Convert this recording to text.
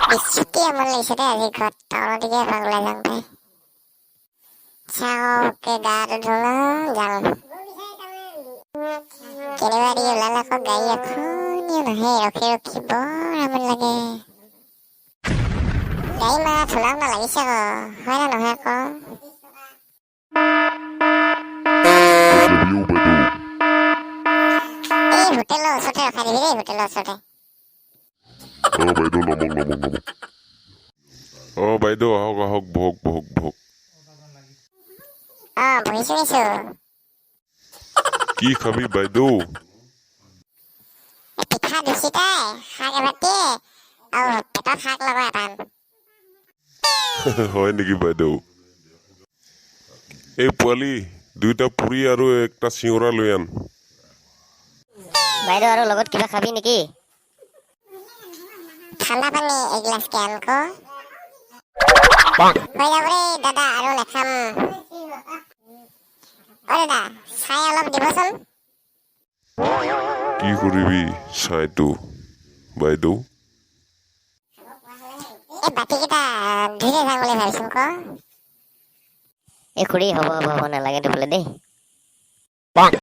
বিস্কুটি আমল লাগিছে দে আজি ঘৰত টাউনলৈকে এপাক ওলাই যাম পাই চাওকে গাটো ধুলো যাওঁ কেনিবা দি ওলালে আকৌ গাড়ী এখনিও নাহে ৰখি বৰ আমনি লাগে গাড়ী মাৰা থোলাও লাগিছে আকৌ হয় না নহয় আকৌ এই হোটেলৰ ওচৰতে ৰখাই দিবি দেই হোটেলৰ ওচৰতে বাইদেউ আহক বহক বহিছো কি খাবি বাইদেউ পিঠা দুচিটাই শাক এবাতিয়ে আৰু পেটত শাক লগা এটান হয় নেকি বাইদেউ এই পোৱালি দুইটা পুৰি আৰু একটা চিঙৰা লৈ আন বাইদেউ আৰু লগত কিবা খাবি নেকি ঠাণ্ডা পানী এগিলাচকে আনকো হৈ যাব দেই দাদা আৰু নাখাম দাদা চাই অলপ দিবচোন কি কৰিবি চাইটো বাইদেউ এই বাতিকেইটা ধুই যাম বুলি ভাবিছো ক এই খুৰী হ'ব নালাগে ধুবলৈ দেই